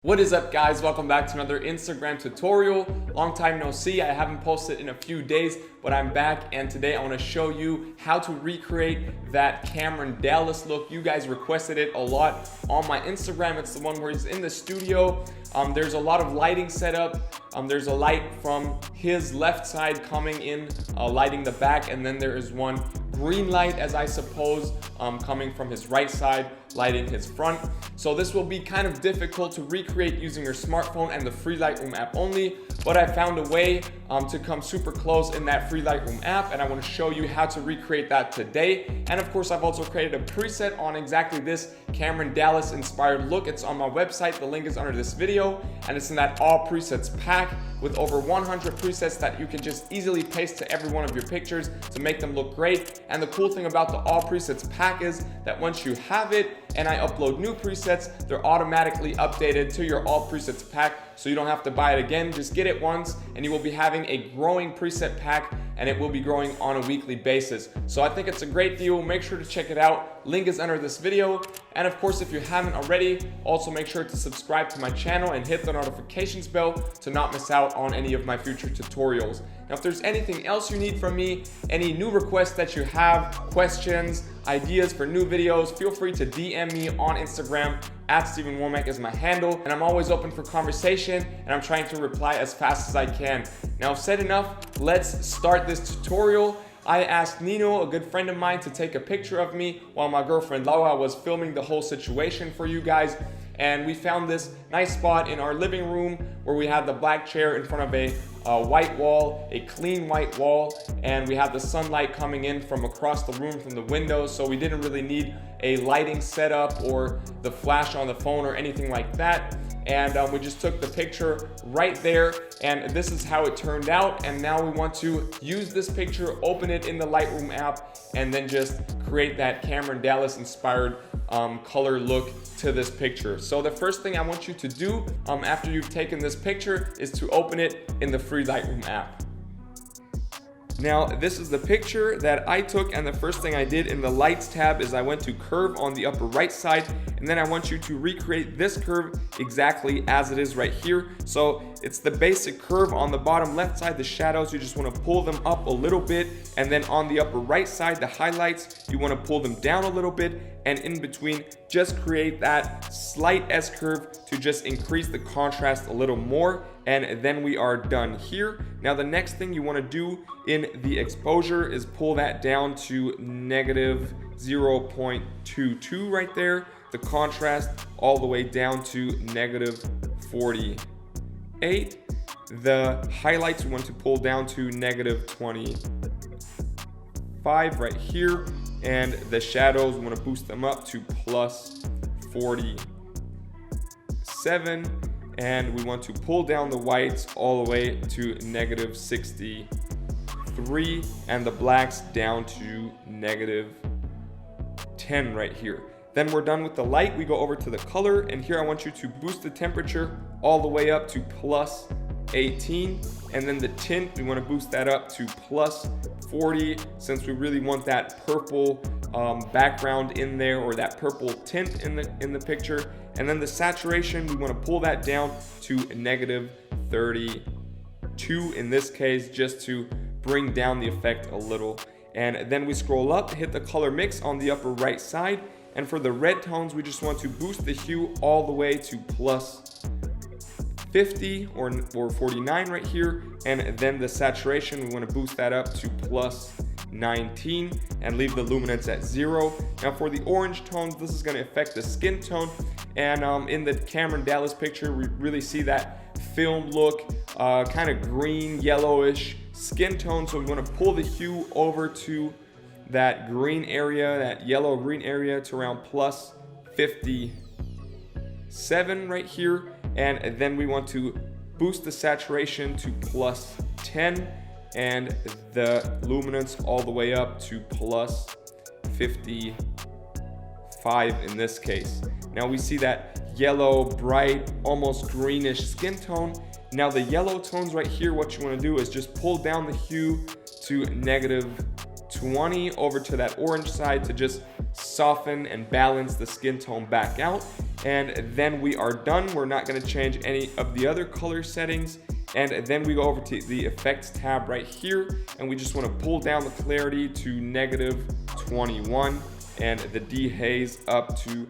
What is up, guys? Welcome back to another Instagram tutorial. Long time no see. I haven't posted in a few days, but I'm back, and today I want to show you how to recreate that Cameron Dallas look. You guys requested it a lot on my Instagram. It's the one where he's in the studio. There's a lot of lighting set up. There's a light from his left side coming in, lighting the back, and then there is one green light, as I suppose, coming from his right side, lighting his front. So this will be kind of difficult to recreate using your smartphone and the free Lightroom app only, but I found a way to come super close in that free Lightroom app, and I want to show you how to recreate that today. And of course, I've also created a preset on exactly this Cameron Dallas inspired look. It's on my website. The link is under this video, and it's in that all presets pack with over 100 presets that you can just easily paste to every one of your pictures to make them look great. And the cool thing about the all presets pack is that once you have it and I upload new presets, they're automatically updated to your all presets pack, so you don't have to buy it again. Just get it once and you will be having a growing preset pack, and it will be growing on a weekly basis. So I think it's a great deal. Make sure to check it out. Link is under this video. And of course, if you haven't already, also make sure to subscribe to my channel and hit the notifications bell to not miss out on any of my future tutorials. Now, if there's anything else you need from me, any new requests that you have, questions, ideas for new videos, feel free to DM me on Instagram. @Wommack is my handle, and I'm always open for conversation, and I'm trying to reply as fast as I can. Now, said enough, let's start this tutorial. I asked Nino, a good friend of mine, to take a picture of me while my girlfriend Laura was filming the whole situation for you guys. And we found this nice spot in our living room where we had the black chair in front of a white wall, a clean white wall, and we had the sunlight coming in from across the room from the window, so we didn't really need a lighting setup or the flash on the phone or anything like that. And we just took the picture right there, and this is how it turned out. And now we want to use this picture, open it in the Lightroom app, and then just create that Cameron Dallas inspired color look to this picture. So the first thing I want you to do after you've taken this picture is to open it in the free Lightroom app. Now, this is the picture that I took, and the first thing I did in the lights tab is I went to curve on the upper right side, and then I want you to recreate this curve exactly as it is right here. So it's the basic curve on the bottom left side, the shadows, you just want to pull them up a little bit, and then on the upper right side, the highlights, you want to pull them down a little bit, and in between, just create that slight S curve to just increase the contrast a little more, and then we are done here. Now, the next thing you want to do in the exposure is pull that down to negative 0.22 right there. The contrast all the way down to negative 48. The highlights we want to pull down to negative 25 right here. And the shadows, we want to boost them up to plus 47. And we want to pull down the whites all the way to negative 63, and the blacks down to negative 10 right here. Then we're done with the light. We go over to the color, and here I want you to boost the temperature all the way up to plus 18, and then the tint, we want to boost that up to plus 40, since we really want that purple background in there, or that purple tint in the picture. And then the saturation, we want to pull that down to negative 32 in this case, just to bring down the effect a little. And then we scroll up, hit the color mix on the upper right side, and for the red tones, we just want to boost the hue all the way to plus 50 or 49 right here. And then the saturation, we want to boost that up to plus 19 and leave the luminance at 0. Now, for the orange tones, this is going to affect the skin tone, and in the Cameron Dallas picture, we really see that film look, kind of green yellowish skin tone. So we want to pull the hue over to that green area, that yellow green area, to around plus 57 right here. And then we want to boost the saturation to plus 10 and the luminance all the way up to plus 55 in this case. Now we see that yellow, bright, almost greenish skin tone. Now the yellow tones right here, what you want to do is just pull down the hue to negative 20 over to that orange side to just soften and balance the skin tone back out. and then we are done. We're not going to change any of the other color settings. And then we go over to the effects tab right here, and we just want to pull down the clarity to -21 and the dehaze up to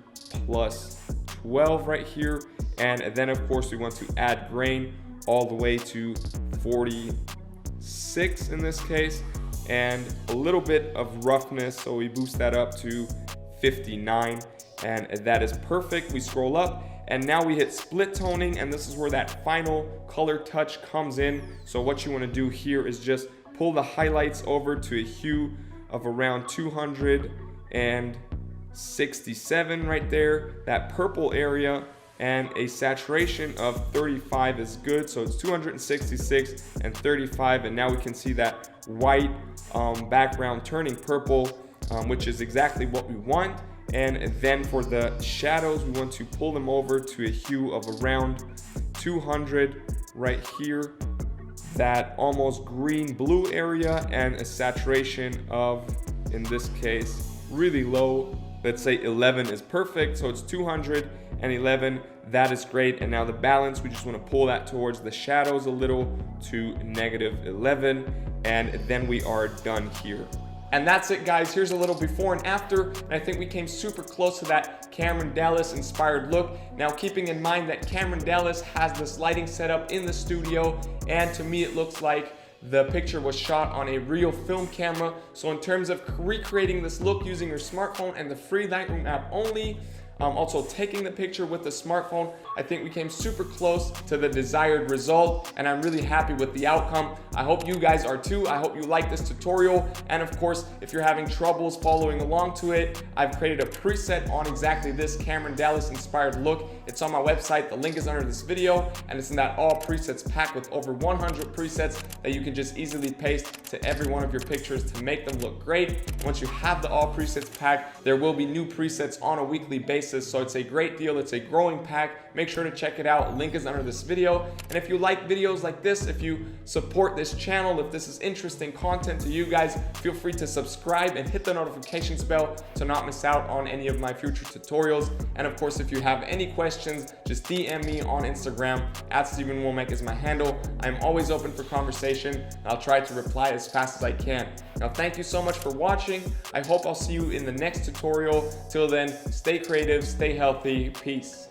+12 right here. And then of course we want to add grain all the way to 46 in this case, and a little bit of roughness, so we boost that up to 59, and that is perfect. We scroll up, and now we hit split toning, and this is where that final color touch comes in. So what you want to do here is just pull the highlights over to a hue of around 267 right there, that purple area, and a saturation of 35 is good. So it's 266 and 35, and now we can see that white background turning purple, which is exactly what we want. And then for the shadows, we want to pull them over to a hue of around 200 right here, that almost green blue area, and a saturation of, in this case, really low. Let's say 11 is perfect. So it's 211. That is great. And now the balance, we just want to pull that towards the shadows a little to -11, and then we are done here. And that's it, guys. Here's a little before and after, and I think we came super close to that Cameron Dallas inspired look. Now, keeping in mind that Cameron Dallas has this lighting setup in the studio, and to me it looks like the picture was shot on a real film camera. So in terms of recreating this look using your smartphone and the free Lightroom app only, also taking the picture with the smartphone, I think we came super close to the desired result, and I'm really happy with the outcome. I hope you guys are too. I hope you like this tutorial, and of course, if you're having troubles following along to it, I've created a preset on exactly this Cameron Dallas inspired look. It's on my website. The link is under this video, and it's in that all presets pack with over 100 presets that you can just easily paste to every one of your pictures to make them look great. Once you have the all presets pack, there will be new presets on a weekly basis. So it's a great deal. It's a growing pack. Make sure to check it out. Link is under this video. And if you like videos like this, if you support this channel, if this is interesting content to you guys, feel free to subscribe and hit the notifications bell to not miss out on any of my future tutorials. And of course, if you have any questions, just DM me on Instagram. @StevenWommack is my handle. I'm always open for conversation, and I'll try to reply as fast as I can. Now, thank you so much for watching. I hope I'll see you in the next tutorial. Till then, stay creative, stay healthy, peace.